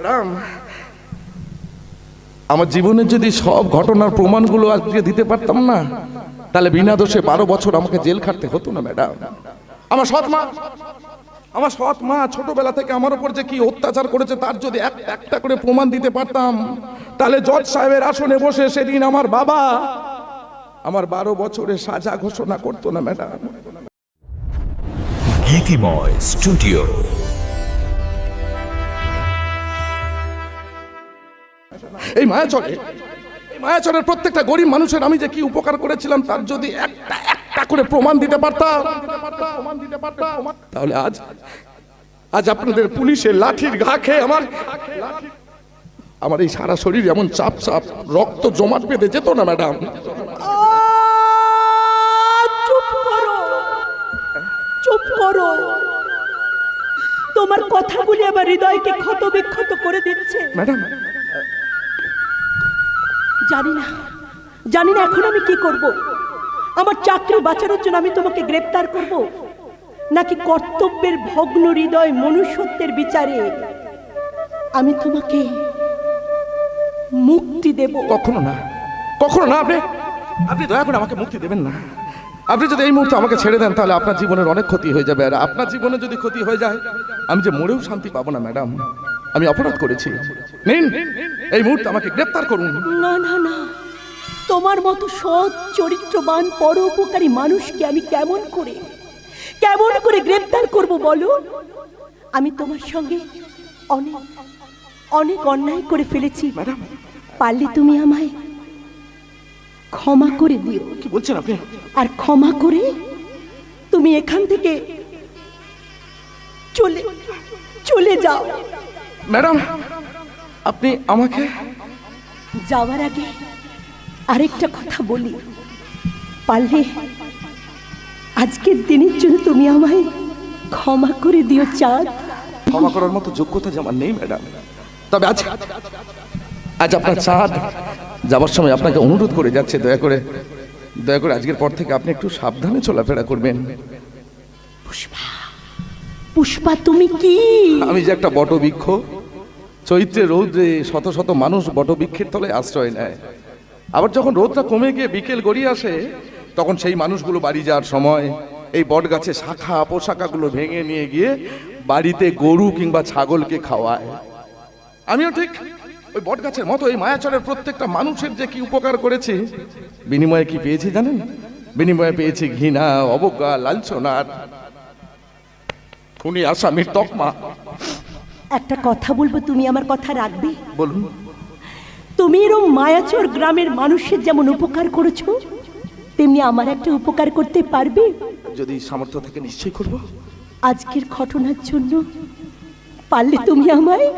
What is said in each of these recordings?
Madam, আমার জীবনের যদি সব ঘটনার প্রমাণগুলো আজকে দিতে পারতাম না, তাহলে বিনা দোষে 12 বছর আমাকে জেল খাটতে হতো না ম্যাডাম। আমার সৎ মা ছোটবেলা থেকে আমার উপর যে কি অত্যাচার করেছে তার যদি একটা করে প্রমাণ দিতে পারতাম, তাহলে জজ সাহেবের আসনে বসে সেদিন আমার বাবা আমার 12 বছরের সাজা ঘোষণা করতো না ম্যাডাম। গীতিময় স্টুডিও। এই মায়াচরের প্রত্যেকটা গরিব মানুষের আমি যে কি উপকার করেছিলাম তার যদি একটা করে প্রমাণ দিতে পারতাম, তাহলে আজ আপনাদের পুলিশের লাঠির ঘা খেয়ে আমার এই সারা শরীর এমন চাপ রক্ত জমাট বেঁধে যেত না ম্যাডাম। চুপ করো, তোমার কথাগুলি আমার হৃদয়কে ক্ষত বিক্ষত করে দিচ্ছে ম্যাডাম। জানি না এখন আমি কি করব। আমার চাকরি বাঁচানোর জন্য আমি তোমাকে গ্রেফতার করব, নাকি কর্তব্যের ভগ্ন হৃদয় মনুষ্যত্বের বিচারে আমি তোমাকে মুক্তি দেব? কখনো না। আপনি দয়া করে আমাকে মুক্তি দেবেন না। আপনি যদি এই মুহূর্তে আমাকে ছেড়ে দেন তাহলে আপনার জীবনের অনেক ক্ষতি হয়ে যাবে, আর আপনার জীবনে যদি ক্ষতি হয়ে যায় আমি যে মরেও শান্তি পাবো না ম্যাডাম। আমি অপরাধ করেছি, নিন এই মুহূর্তে আমাকে গ্রেফতার করুন। না না না, তোমার মতো সৎ চরিত্রবান পরোপকারী মানুষকে আমি কেমন করে গ্রেফতার করব বলো? আমি তোমার সঙ্গে অনেক অন্যায় করে ফেলেছি ম্যাডাম। পারলে তুমি আমায় ক্ষমা করে দিও। কি বলছেন আপনি? আর ক্ষমা করে তুমি এখান থেকে চলে যাও। ম্যাডাম, আপনি আমাকে যাওয়ার আগে আরেকটা কথা বলি, পারলে আজকের দিনের জন্য তুমি আমায় ক্ষমা করে দিও চাঁদ। ক্ষমা করার মতো যোগ্যতা যে আমার নেই ম্যাডাম, তবে আজ আপনার চাঁদ যাবার সময় আপনাকে অনুরোধ করে যাচ্ছে, দয়া করে আজকের পর থেকে আপনি একটু সাবধানে চলাফেরা করবেন। পুষ্পা তুমি কি? আমি যে একটা বটবৃক্ষ, চৈত্রে রৌদ্রে শত শত মানুষ বটবৃক্ষের তলায় আশ্রয় নেয়, আবার যখন রোদটা কমে গিয়ে বিকেল গড়িয়ে আসে তখন সেই মানুষগুলো বাড়ি যাওয়ার সময় এই বট গাছে শাখা পোশাকাগুলো ভেঙে নিয়ে গিয়ে বাড়িতে গরু কিংবা ছাগলকে খাওয়ায়। আমিও ঠিক ওই বট গাছের মতো এই মায়াচরের প্রত্যেকটা মানুষের যে কি উপকার করেছি, বিনিময়ে কি পেয়েছি জানেন? বিনিময়ে পেয়েছি ঘৃণা, অবজ্ঞা, লাঞ্ছনার, খুনি আসামির তকমা। একটা কথা বলবো, তুমি আমার কথা রাখবে? বলুন। তুমি এরকম মায়াচর গ্রামের মানুষের যেমন উপকার করেছো, তেমনি আমার একটা উপকার করতে পারবে? যদি সামর্থ্য থেকে নিশ্চয়ই করব। আজকের ঘটনার জন্য পারলে তুমি আমায়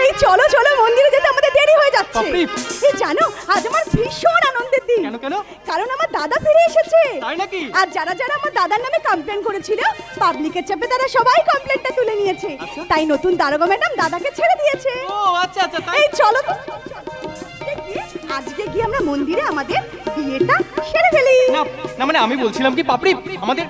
এই চলো চলো মন্দিরে যেতে আমাদের দেরি হয়ে যাচ্ছে। এই জানো আজ আমার ভীষণ আনন্দের দিন। কেন? কারণ আমার দাদা ফিরে এসেছে। তাই নাকি? আর যারা আমার দাদার নামে কমপ্লেন করেছিল, পাবলিকের চাপে তারা সবাই কমপ্লেনটা তুলে নিয়েছে। তাই নতুন দারোগা ম্যাডাম দাদাকে ছেড়ে দিয়েছে। ও আচ্ছা তাই। এই চলো আজকে গিয়ে আমরা মন্দিরে আমাদের বিয়েটা সেরে ফেলি। না মানে আমি বলছিলাম কি পাপড়ি, আমাদের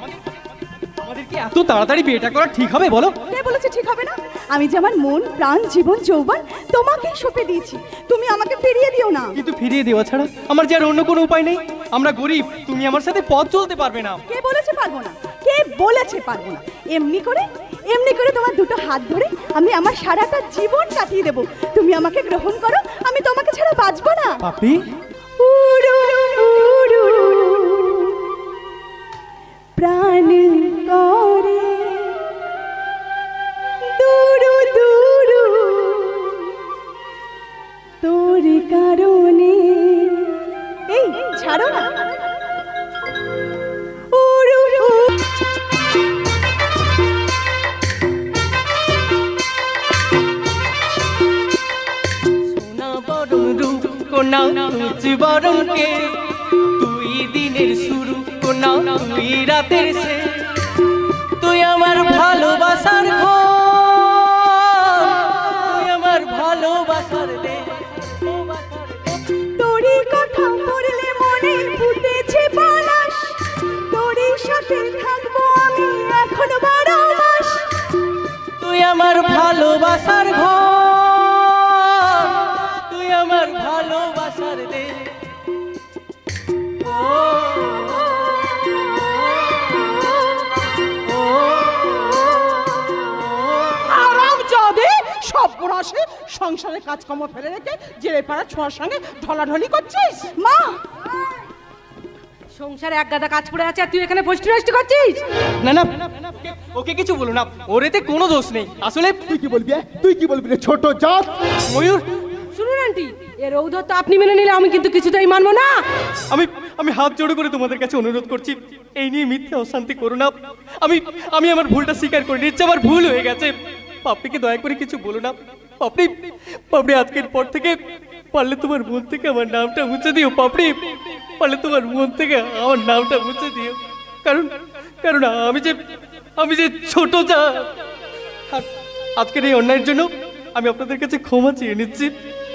কি এত তাড়াতাড়ি বিয়েটা করা ঠিক হবে বলো? কে বলেছে ঠিক হবে না? আমি যে আমার মন প্রাণ জীবন যৌবন তোমাকেই সঁপে দিয়েছি, তুমি আমাকে ফিরিয়ে দিও না। কিন্তু ফিরিয়ে দেওয়া ছাড়া আমার যে আর অন্য কোনো উপায় নেই। আমরা গরিব, তুমি আমার সাথে পথ চলতে পারবে না। কে বলেছে পারবো না? কে বলেছে পারবো না? এমনি করে তোমার দুটো হাত ধরে আমি আমার সারাটা জীবন কাটিয়ে দেব। তুমি আমাকে গ্রহণ করো, আমি তোমাকে ছাড়া বাঁচবো না। পাপড়ি, উড়ু উড়ু প্রাণ করে দুরু দুরু তোর কারণে। এই ছাড়ো না। উড়ু সোনা বরণ রূপ কোনা তুই বরণ কে, তুই দিনের শুরু কোনা তুই রাতের শেষ। তুই আমার ভালোবাসার ঘর, তুই আমার ভালোবাসার দেশ। তোরই কথা পড়লে মনে ফুটেছে পলাশ, তোরই সাথে থাকবো আমি এখন 12 মাস। তুই আমার ভালোবাসার ঘর, তুই আমার ভালোবাসার দেশ। আরাম যাবে সব বড়াসে সংসারে কাজকর্ম ফেলে রেখে জেলে পাড়া ছোঁয়ার সঙ্গে ঢলাঢলি করছিস। মা, সংসারে এক গাদা কাজ পড়ে আছে আর তুই এখানে ফষ্টি নষ্টি করছিস? না না, ওকে কিছু বলো না, ওর এতে কোনো দোষ নেই। আসলে তুই কি বলবি? তুই কি বলবি রে ছোট জাত? ময়ূর, শুনুন আন্টি, এর ঔদ্ধত্য আপনি মেনে নিলে আমি কিন্তু কিছুতেই মানবো না। আমি হাত জোড়ো করে তোমাদের কাছে অনুরোধ করছি, এই নিয়ে মিথ্যে অশান্তি করো না। আমি আমার ভুলটা স্বীকার করে নিচ্ছি, আমার ভুল হয়ে গেছে। পাপড়িকে দয়া করে কিছু বলো না। পাপড়ি আজকের পর থেকে পারলে তোমার মন থেকে আমার নামটা মুছে দিও। পাপড়ি, পারলে তোমার মন থেকে আমার নামটা মুছে দিও। কারণ আমি যে ছোট যা, আজকের এই অন্যায়ের জন্য আমি আপনাদের কাছে ক্ষমা চেয়ে নিচ্ছি।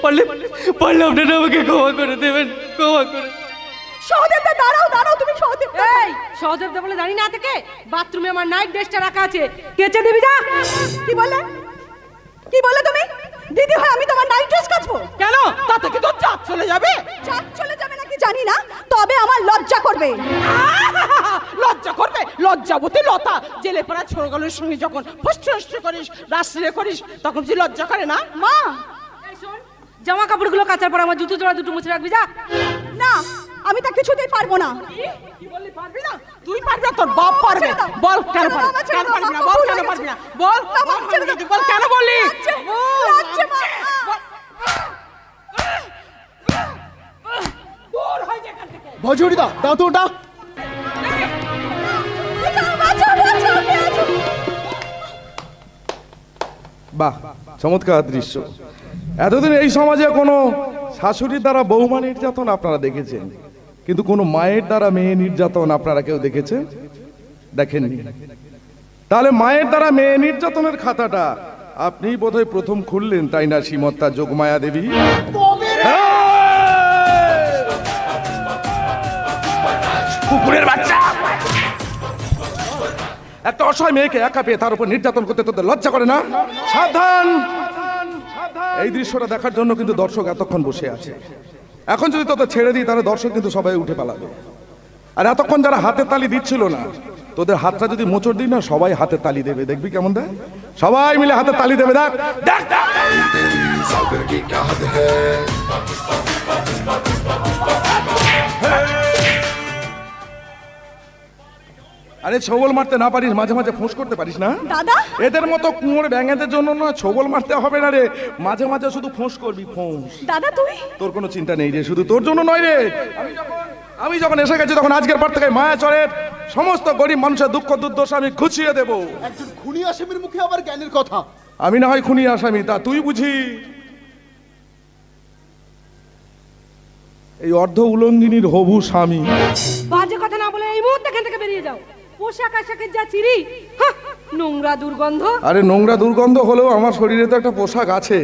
পারলে আপনারা আমাকে ক্ষমা করে দেবেন, ক্ষমা করে। সহদেবদা দাঁড়াও, তুমি সহদেবদা। এই সহদেবদা বলে দাঁড়িয়ে না থেকে বাথরুমে আমার নাইট ড্রেসটা রাখা আছে, কেচে দিবি যা। কি বলে তুমি? দিদি হয় আমি তোমার নাইট ড্রেস কাচবো? কেন? তাতে কি তোর জাত চলে যাবে? চাঁদ চলে যাবে নাকি জানি না, তবে আমার লজ্জা করবে। লজ্জা করবে? লজ্জাবতী লতা জেলে পাড়া ছোড়গুলোর সঙ্গে যখন ফষ্টি করিস, রাষ্ট্রীয় করিস, তখন যে লজ্জা করে না? মা, এই শোন, জামা কাপড়গুলো কাচার পর আমার জুতো জোড়া দুটো মুছে রাখবি যা। না, আমি তা কিছুতেই পারবো না। কি বললি পারবি না? তুই পারবি না, তোর বাপ পারবে। বল কেন পারবি? কেন পারবি না? বল কেন পারবি না? বল বল কেন বললি? ভজুরিদা দাও তো ডাক। বাহ, চমৎকার দৃশ্য। এতদিন এই সমাজে কোনো শাশুড়ির দ্বারা বৌমা নির্যাতন আপনারা দেখেছেন, কিন্তু কোনো মায়ের দ্বারা মেয়ে নির্যাতন আপনারা কেউ দেখেছেন? দেখেননি। তাহলে মায়ের দ্বারা মেয়ে নির্যাতনের খাতাটা আপনি বোধহয় প্রথম খুললেন, তাই না শ্রীমত্তা যোগমায়া দেবী? কুকুরের বাচ্চা! একটা অসহায় মেয়েকে একা পেয়ে তার উপর নির্যাতন করতে তোদের লজ্জা করে না? সাবধান! এই দৃশ্যটা দেখার জন্য কিন্তু দর্শক এতক্ষণ বসে আছে। এখন যদি তোদের ছেড়ে দিই তাহলে দর্শক কিন্তু সবাই উঠে পালাবে। আর এতক্ষণ যারা হাতে তালি দিচ্ছিল না, তোদের হাতটা যদি মোচড় দিই না, সবাই হাতে তালি দেবে। দেখবি কেমন দেয়? সবাই মিলে হাতে তালি দেবে। দেখ দেখ দেখ। আরে ছবল মারতে না পারিস, মাঝে মাঝে ফোঁস করতে পারিস না? দাদা, এদের মতো কুঁয়োর ব্যাঙেদের জন্য না ছবল মারতে হবে না রে, মাঝে মাঝে শুধু ফোঁস করবি, ফোঁস। দাদা তুই? তোর কোনো চিন্তা নেই রে, শুধু তোর জন্য নয় রে। আমি যখন এসে গেছি তখন আজকের পর থেকে মায়াচরের সমস্ত গরিব মানুষের দুঃখ দুর্দশা আমি ঘুচিয়ে দেব। একজন খুনি আসামির মুখে আবার জ্ঞানের কথা। আমি না হয় খুনি আসামি, তা তুই বুঝি এই অর্ধ উলঙ্গিনীর হবু স্বামী। বাজে কথা না বলে এই মুহূর্তে এখান থেকে বেরিয়ে যাও। পোশাক আশাকের যা চিরি, হাহ, নোংরা দুর্গন্ধ। আরে নোংরা দুর্গন্ধ হলেও আমার শরীরে তো একটা পোশাক আছে,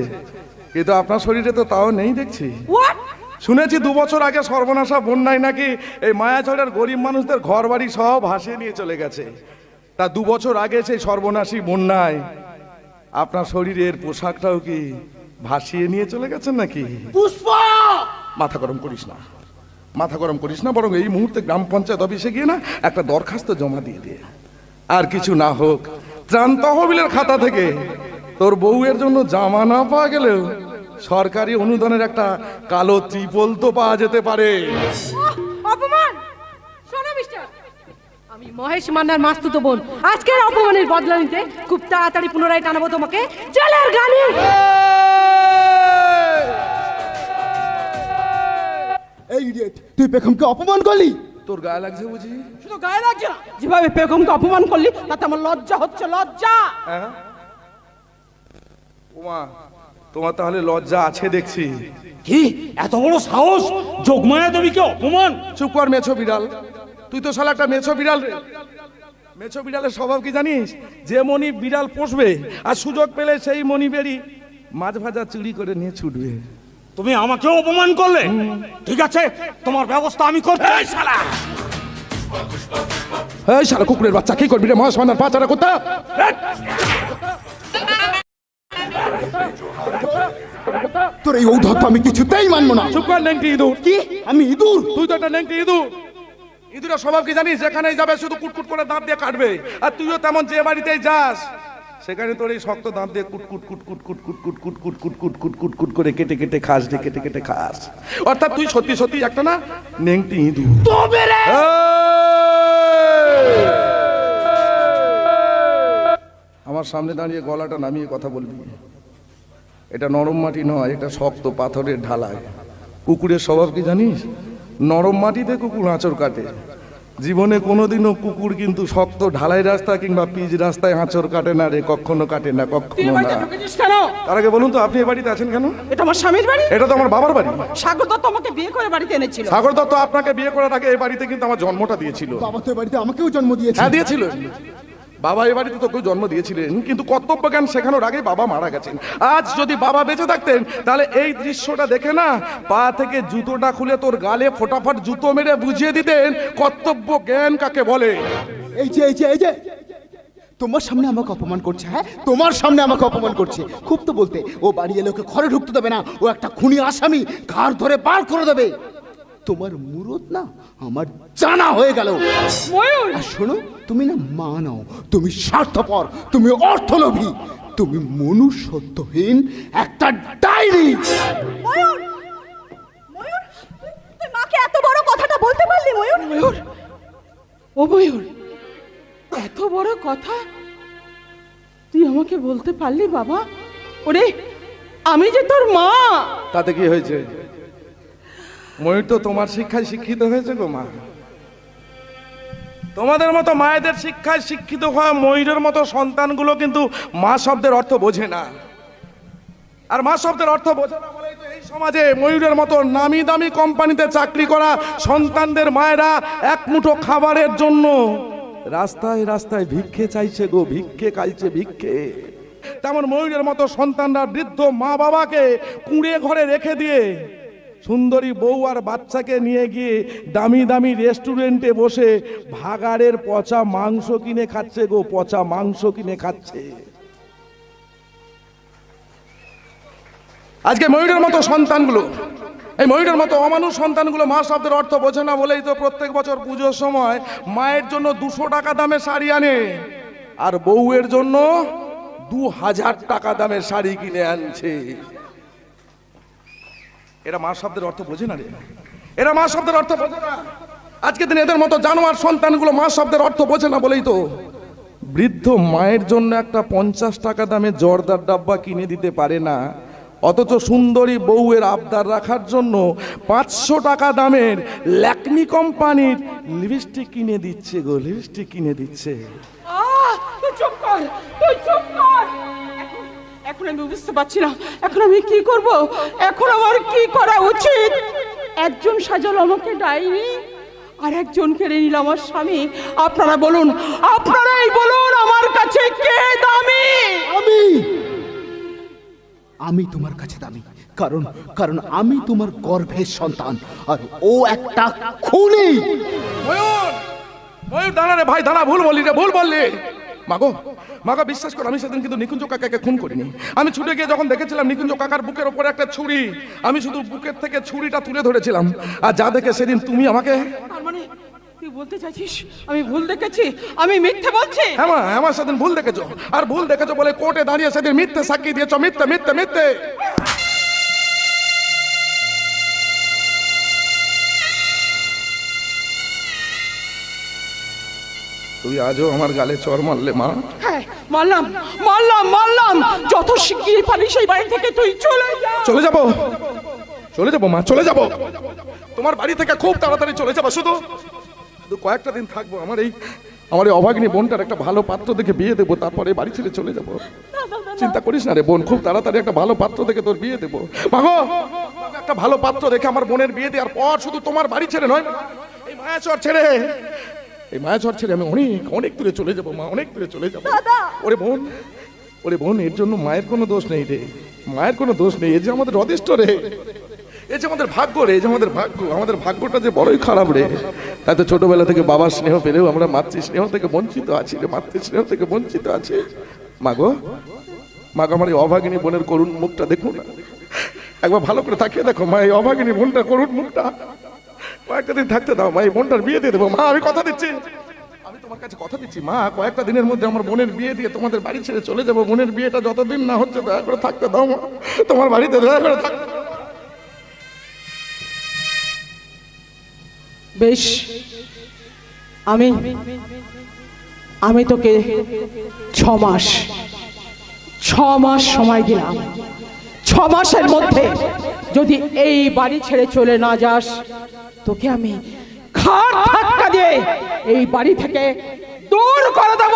কিন্তু আপনার শরীরে তো তাও নেই দেখছি। হোয়াট? শুনেছি 2 বছর আগে সর্বনাশা বন্যায় নাকি এই মায়াচরের গরিব মানুষদের ঘর বাড়ি সব ভাসিয়ে নিয়ে চলে গেছে। তা 2 বছর আগে সেই সর্বনাশী বন্যায় আপনার শরীরের পোশাকটাও কি ভাসিয়ে নিয়ে চলে গেছেন নাকি? পুষ্পা! মাথা গরম করিস না, মাথা গরম করিস না, বরং এই মুহূর্তে গ্রাম পঞ্চায়েত অফিসে গিয়ে না একটা দরখাস্ত জমা দিয়ে দে। আর কিছু না হোক, ত্রাণ তহবিলের খাতা থেকে তোর বউয়ের জন্য জামা না পাওয়া গেলেও সরকারি অনুদানের একটা কালো ত্রিপল তো পাওয়া যেতে পারে। অপমান! শোনো মিস্টার, আমি মহেশ মান্নার মাস্তুতো বোন। আজকের অপমানের বদলা নিতে খুব তাড়াতাড়ি পুনরায় টানাবো তোমাকে জেলের গানি। এই ইডিয়েট, তুই পেখমকে অপমান করলি। তোর গায়ে লাগছে বুঝি? শুধু গায়ে লাগছে না, যেভাবে বেগমকে অপমান করলি তাতে আমার লজ্জা হচ্ছে, লজ্জা। হ্যাঁ ওমা, তোমার তাহলে লজ্জা আছে দেখছি। কি এত বড় সাহস, যোগমায়া দেবীকে অপমান! চুপ কর মেছো বিড়াল, তুই তো শালা একটা মেছো বিড়াল রে। মেছো বিড়ালের স্বভাব কি জানিস? যে মনি বিড়াল পোষবে আর সুযোগ পেলে সেই মনি বেরি মাছ ভাজা চুরি করে নিয়ে ছুটবে। তুমি আমাকেও অপমান করলে? ঠিক আছে, তোমার ব্যবস্থা আমি করছি। এই শালা কুকুরের বাচ্চা, কি করবি রে মহেশ মান্নার পাচারা কোথা? তোর এই ঔদ্ধত্য আমি কিছুতেই মানবো না। চুপ কর নেংটি ইঁদুর। কি? আমি ইঁদুর? তুই তো একটা নেংটি ইঁদুর। ইঁদুরের স্বভাব কি জানিস? যেখানেই যাবে শুধু কুটকুট করে দাঁত দিয়ে কাটবে। আর তুইও তেমন, যে বাড়িতেই যাস সেখানে তোর এই শক্ত দাঁত দিয়ে কুটকুট কুটকুট কুটকুট কুটকুট কুটকুট কুটকুট কুটকুট করে কেটে কেটে খাস, কেটে কেটে খাস। অর্থাৎ তুই সত্যি সত্যি একটা না নেংটি ইঁদুর। তবে রে! আমার সামনে দাঁড়িয়ে গলাটা নামিয়ে কথা বলবি। এটা নরম মাটি নয়, এটা শক্ত পাথরের ঢালাই। কুকুরের স্বভাব কি জানিস? নরম মাটিতে কুকুর আঁচড় কাটে। জীবনে কোনোদিনও কুকুর কিন্তু শক্ত ঢালাই রাস্তা কিংবা পিচ রাস্তায় আঁচড় কাটে না রে, কখনো কাটে না, তুই কখনো বাড়িতে না। ঢুকেছিস কেন? তার আগে বলুন তো, আপনি এ বাড়িতে আছেন কেন? এটা আমার স্বামীর বাড়ি। এটা তো আমার বাবার বাড়ি। সাগর দত্ত আমাকে বিয়ে করে বাড়িতে এনেছিল। সাগর দত্ত আপনাকে বিয়ে করার আগে এই বাড়িতে কিন্তু আমার জন্মটা দিয়েছিল। বাবা তো এ বাড়িতে আমাকেও জন্ম দিয়েছে। হ্যাঁ দিয়েছিল। বাবা এই বাড়িতে তোকেও জন্ম দিয়েছিলেন, কিন্তু কর্তব্য জ্ঞান শেখানোর আগে বাবা মারা গেছেন। আজ যদি বাবা বেঁচে থাকতেন তাহলে এই দৃশ্যটা দেখে না পা থেকে জুতোটা খুলে তোর গালে ফটাফট জুতো মেরে বুঝিয়ে দিতেন কর্তব্য জ্ঞান কাকে বলে। এই যে এই যে এই যে তোমার সামনে আমাকে অপমান করছে। হ্যাঁ, তোমার সামনে আমাকে অপমান করছে। খুব তো বলতে, ও বাড়ি এলে ওকে ঘরে ঢুকতে দেবে না, ও একটা খুনি আসামি, ঘাড় ধরে বার করে দেবে। তোমার মুরত না আমার জানা হয়ে গেল। ময়ূর, আর শোনো, তুমি না মা নও, তুমি স্বার্থপর, তুমি অর্থলোভী, তুমি মনুষ্যত্বহীন একটা ডাইনি। ময়ূর, ময়ূর, তুই মাকে এত বড় কথাটা বলতে পারলি? ময়ূর, ময়ূর, ও ময়ূর, এত বড় কথা তুই আমাকে বলতে পারলি বাবা? ওরে, আমি যে তোর মা। তাতে কি হয়েছে? ময়ূর তো তোমার শিক্ষায় শিক্ষিত হয়েছে গো মা। তোমাদের মতো মায়েদের শিক্ষায় শিক্ষিত হওয়া ময়ূরের মতো সন্তানগুলো কিন্তু মা শব্দের অর্থ বোঝে না। আর মা শব্দের অর্থ বোঝে না বলেই তো এই সমাজে ময়ূরের মতো নামি দামি কোম্পানিতে চাকরি করা সন্তানদের মায়েরা এক মুঠো খাবারের জন্য রাস্তায় রাস্তায় ভিক্ষে চাইছে গো, ভিক্ষে চাইছে, ভিক্ষে। তেমন ময়ূরের মতো সন্তানরা বৃদ্ধ মা বাবাকে কুঁড়ে ঘরে রেখে দিয়ে সুন্দরী বউ আর বাচ্চাকে নিয়ে গিয়ে দামি দামি রেস্টুরেন্টে বসে ভাগাড়ের পচা মাংস কিনে খাচ্ছে গো, পচা মাংস কিনে খাচ্ছে। আজকে ময়ূরের মতো সন্তানগুলো, এই ময়ূরের মতো অমানুষ সন্তানগুলো মা শব্দের অর্থ বোঝে না বলেই তো প্রত্যেক বছর পুজোর সময় মায়ের জন্য 200 টাকা দামের শাড়ি আনে আর বউয়ের জন্য 2000 টাকা দামের শাড়ি কিনে আনছে। এরা মা শব্দের অর্থ বোঝে না রে, এরা মা শব্দের অর্থ বোঝে না। আজকে দিন এদের মতো জানোয়ার সন্তানগুলো মা শব্দের অর্থ বোঝে না বলেই তো বৃদ্ধ মায়ের জন্য একটা 50 টাকা দামের জর্দার ডাব্বা কিনে দিতে পারে না, অথচ সুন্দরী বউয়ের আবদার রাখার জন্য 500 টাকা দামের ল্যাকমি কোম্পানির লিপস্টিক কিনে দিচ্ছে গো, লিপস্টিক কিনে দিচ্ছে। তুই চুপ কর, তুই চুপ কর। এখন আমি বুঝতে পারছি না, এখন আমি কি করব, এখন আমার কি করা উচিত? একজন সাজালো আমাকে ডাইনি, আর একজন কেড়ে নিল আমার স্বামী। আপনারা বলুন, আপনারাই বলুন, আমার কাছে কে দামি? আমি তোমার কাছে দামি, কারণ কারণ আমি তোমার গর্ভের সন্তান, আর ও একটা খুনি। ময়ূর, ময়ূর দাঁড়া রে ভাই, দাঁড়া, ভুল বললি রে, ভুল বললি। মাগো মাগো বিশ্বাস করো, আমি সেদিন কিন্তু নিকুঞ্জ কাকাকে খুন করিনি। আমি ছুটে গিয়ে যখন দেখেছিলাম নিকুঞ্জ কাকার বুকের ওপরে একটা ছুরি, আমি শুধু বুকের থেকে ছুরিটা তুলে ধরেছিলাম। আর যা দেখে সেদিন তুমি আমাকে, তার মানে তুই বলতে চাইছিস আমি ভুল দেখেছি, আমি মিথ্যে বলছি? হ্যাঁ মা, আমার সেদিন ভুল দেখেছো, আর ভুল দেখেছো বলে কোর্টে দাঁড়িয়ে সেদিন মিথ্যে সাক্ষী দিয়েছো, মিথ্যে মিথ্যে মিথ্যে। তুই আজও আমার গালে চড় মারলে মা। হ্যাঁ মারলাম মারলাম মারলাম, যত শিগগিরই পারিস সেই বাড়ি থেকে তুই চলে যা। চলে যাবো, চলে যাবো মা, চলে যাবো তোমার বাড়ি থেকে খুব তাড়াতাড়ি চলে যাবো। শুধু শুধু কয়েকটা দিন থাকবো, আমার এই অভাগিনী বোনটার একটা ভালো পাত্র দেখে বিয়ে দেবো, তারপরে বাড়ি ছেড়ে চলে যাবো। চিন্তা করিস না রে বোন, খুব তাড়াতাড়ি একটা ভালো পাত্র দেখে তোর বিয়ে দেবো। মাগো একটা ভালো পাত্র দেখে আমার বোনের বিয়ে দেওয়ার পর শুধু তোমার বাড়ি ছেড়ে নয়, এই মায়াচর ছেড়ে, এই মায়াচর ছেড়ে আমি অনেক অনেক দূরে চলে যাবো মা, অনেক দূরে চলে যাবো। ওরে বোন, ওরে বোন, এর জন্য মায়ের কোনো দোষ নেই রে, মায়ের কোনো দোষ নেই। এ যে আমাদের অদৃষ্ট রে, এ যে আমাদের ভাগ্য রে, এই যে আমাদের ভাগ্য, আমাদের ভাগ্যটা যে বড়ই খারাপ রে। তাই তো ছোটবেলা থেকে বাবার স্নেহ পেলেও আমরা মাতৃ স্নেহ থেকে বঞ্চিত আছি রে, মাতৃ স্নেহ থেকে বঞ্চিত আছি। মাগো মাগো, আমার এই অভাগিনী বোনের করুণ মুখটা দেখো না, একবার ভালো করে তাকিয়ে দেখো মা, এই অভাগিনী বোনটা করুণ মুখটা। কয়েকটা দিন থাকতে দাও মা, এই বোনটার বিয়ে দিয়ে দেবো মা, আমি কথা দিচ্ছি, আমি তোমার কাছে কথা দিচ্ছি মা, কয়েকটা দিনের মধ্যে আমার বোনের বিয়ে দিয়ে তোমাদের বাড়ি ছেড়ে চলে যাবো। বোনের বিয়েটা যতদিন না হচ্ছে দয়া করে থাকতে দাও মা, তোমার বাড়িতে দয়া করে থাকতে। বেশ, আমি তোকে 6 মাস সময় দিলাম। 6 মাসের মধ্যে যদি এই বাড়ি ছেড়ে চলে না যাস, তোকে আমি ঘাড় ধাক্কা দিয়ে এই বাড়ি থেকে দূর করে দেব।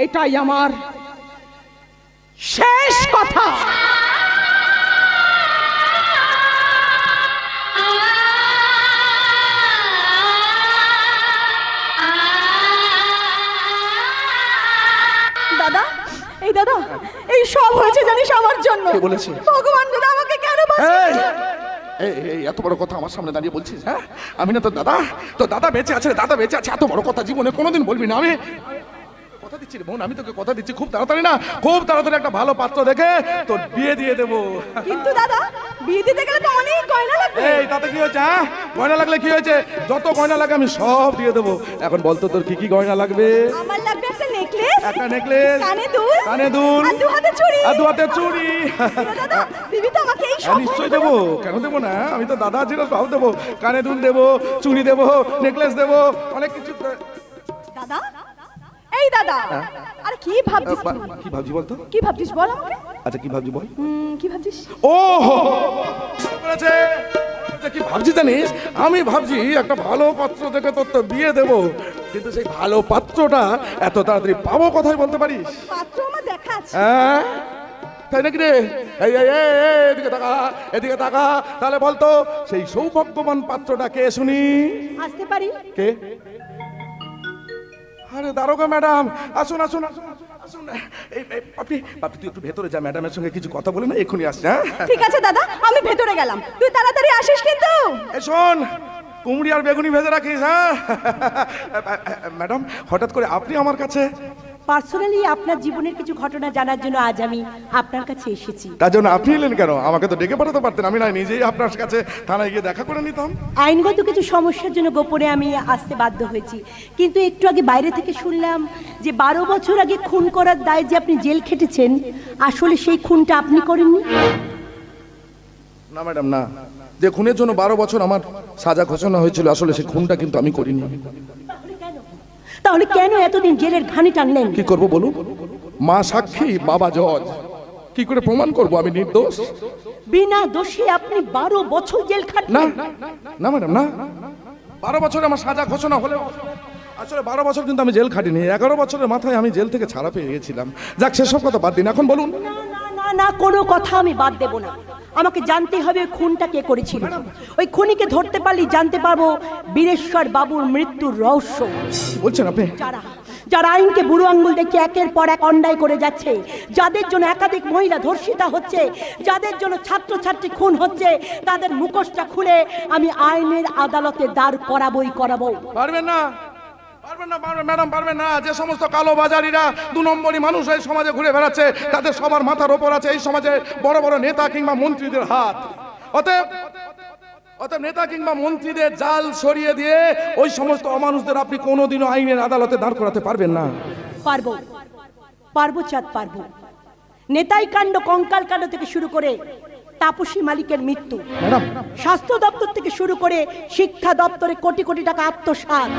এটাই আমার শেষ কথা। দাদা, এই দাদা, এই সব হয়েছে জানিস আমার জন্য। কে বলেছে? ভগবান যদি আমাকে কেন এই, বাঁচালো? এই এই এত বড় কথা আমার সামনে দাঁড়িয়ে বলছিস? হ্যাঁ, আমি না তোর দাদা, তোর দাদা বেঁচে আছে, দাদা বেঁচে আছে, এত বড় কথা জীবনে কোনোদিন বলবি না। আমি কথা দিচ্ছি রে বোন, আমি তোকে কথা দিচ্ছি, খুব তাড়াতাড়ি না, খুব তাড়াতাড়ি একটা ভালো পাত্র দেখে তোর বিয়ে দিয়ে দেবো। কিন্তু দাদা, বিয়ে দিতে গেলে তো অনেক গয়না লাগবে। এই তাতে কি হয়েছে? হ্যাঁ, গয়না লাগলে কি হয়েছে? যত গয়না লাগে আমি সব দিয়ে দেবো। এখন বলতো তোর কি কি গয়না লাগবে? আমার লাগবে একটা নেকলেস, একটা নেকলেস, কানে দুল, কানে দুল, আর 2 হাতে চুড়ি। আর 2 হাতে চুড়ি। দাদা, দিবি তো আমাকে এই সব? হ্যাঁ, নিশ্চয়ই দেবো, কেন দেবো না? আমি তো দাদা ছিল, সব দেবো। কানে দুল দেবো, চুড়ি দেবো, নেকলেস দেবো, অনেক কিছু। দাদা, এই দাদা, আরে কি ভাবছিস তুই? কি ভাবছি বলতো? কি ভাবছিস বল আমাকে। আচ্ছা কি ভাবছি বল? কি ভাবছিস? ও বলেছে, কি ভাবছি জানিস? আমি ভাবছি একটা ভালো পাত্র দেখে তোর তো বিয়ে দেবো, কিন্তু সেই ভালো পাত্রটা এত তাড়াতাড়ি পাবো কোথায় বলতে পারিস? পাত্র আমার দেখা আছে। হ্যাঁ, তাই নাকি রে? এই এই এই, এদিকে তাকা, এদিকে তাকা, তাহলে বলতো সেই সৌভাগ্যবান পাত্রটা কে শুনি? আসতে পারি? কে? আরে দারোগা ম্যাডাম, আসুন আসুন আসুন আসুন, আসুন। এই আপনি তুই একটু ভেতরে যা, ম্যাডামের সঙ্গে কিছু কথা বলে না, এক্ষুনি আসছে। হ্যাঁ ঠিক আছে দাদা, আমি ভেতরে গেলাম, তুই তাড়াতাড়ি আসিস কিন্তু। এই শোন, কুমড়ি আর বেগুনি ভেজে রাখিস। হ্যাঁ ম্যাডাম, হঠাৎ করে আপনি আমার কাছে? পার্সোনালি আপনার জীবনের কিছু ঘটনা জানার জন্য আজ আমি আপনার কাছে এসেছি। তার জন্য আপনি এলেন কেন? আমাকে তো ডেকে পাঠাতে পারতেন, আমি না নিজেই আপনার কাছে থানায় গিয়ে দেখা করে নিতাম। আইনগত কিছু সমস্যার জন্য গোপনে আমি আসতে বাধ্য হয়েছি, কিন্তু একটু আগে বাইরে থেকে শুনলাম যে 12 বছর আগে খুন করার দায়ে যে আপনি জেল খেটেছেন, আসলে সেই খুনটা আপনি করেননি? না ম্যাডাম, না, যে খুনের জন্য 12 বছর আমার সাজা ঘোষণা হয়েছিল, আসলে সেই খুনটা কিন্তু আমি করিনি। তাহলে কেন এতদিন জেলের ঘানি টানলেন? কি করব বলুন? মা সাক্ষী, বাবা জজ, কি করে প্রমাণ করব আমি নির্দোষ? বিনা দোষী আপনি 12 বছর জেল না খাটলেন? না ম্যাডাম, না, 12 বছরে আমার সাজা ঘোষণা হলেও আসলে 12 বছর কিন্তু আমি জেল খাটিনি। 11 বছরের মাথায় আমি জেল থেকে ছাড়া পেয়ে গেছিলাম। যাক, সেসব কথা বাদ দিন, এখন বলুন। না না না না, কোনো কথা আমি বাদ দেব না। আমাকে জানতে হবে ওই খুনটা কে করেছিল। ওই খুনিকে ধরতে পারলেই জানতে পারবো বীরেশ্বর বাবুর মৃত্যুর রহস্য। কি বলছেন আপনি? যারা আইনকে বুড়ো আঙ্গুল দেখে একের পর এক অন্যায় করে যাচ্ছে, যাদের জন্য একাধিক মহিলা ধর্ষিতা হচ্ছে, যাদের জন্য ছাত্রছাত্রী খুন হচ্ছে, তাদের মুখোশটা খুলে আমি আইনের আদালতে দাঁড় করাবো। পারবেন না, পারবেন না, পারবেন ম্যাডাম, পারবেন না। যে সমস্ত কালো বাজারিরা 2 নম্বরই মানুষ এই সমাজে ঘুরে বেড়াচ্ছে, তাদের সবার মাথার ওপর আছে এই সমাজে বড় বড় নেতা কিংবা মন্ত্রীদের হাত। অতএব নেতা কিংবা মন্ত্রীদের জাল সরিয়ে দিয়ে ওই সমস্ত অমানুষদের আপনি কোনোদিনও আইনের আদালতে দাঁড় করাতে পারবেন না। পারবো, পারবো চাঁদ, পারবো। নেতাই কাণ্ড, কঙ্কাল কাণ্ড থেকে শুরু করে তাপসী মালিকের মৃত্যু, ম্যাডাম, স্বাস্থ্য দপ্তর থেকে শুরু করে শিক্ষা দপ্তরে কোটি কোটি টাকা আত্মসাৎ,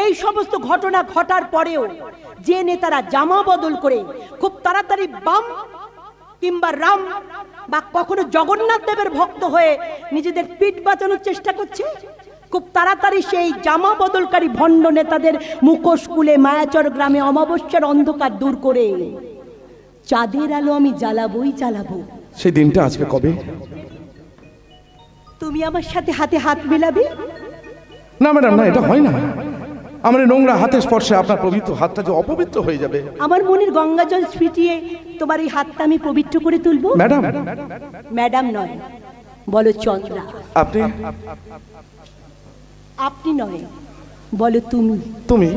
এই সমস্ত ঘটনা ঘটার পরেও যে নেতারা জামা বদল করে খুব তাড়াতাড়ি বাম কিংবা রাম বা কখনো জগন্নাথ দেবের ভক্ত হয়ে নিজেদের পিঠ বাঁচানোর চেষ্টা করছে, খুব তাড়াতাড়ি সেই জামা বদলকারী ভণ্ড নেতাদের মুখোশ খুলে মায়াচর গ্রামে অমাবস্যার অন্ধকার দূর করে চাঁদের আলো আমি জ্বালাবোই জ্বালাবো। সেই দিনটা আসবে কবে? তুমি আমার সাথে হাতে হাত মেলাবে? না ম্যাডাম, না, এটা হয় না। আমার এই নোংরা হাতের স্পর্শে আপনার পবিত্র হাতটা যে অপবিত্র হয়ে যাবে। আমার মনের গঙ্গা জল ছিটিয়ে তোমার এই হাতটা আমি পবিত্র করে তুলবো। ম্যাডাম, ম্যাডাম নয়, বলো চন্দ্রা। আপনি আপনি নয়, বলো তুমি। তুমি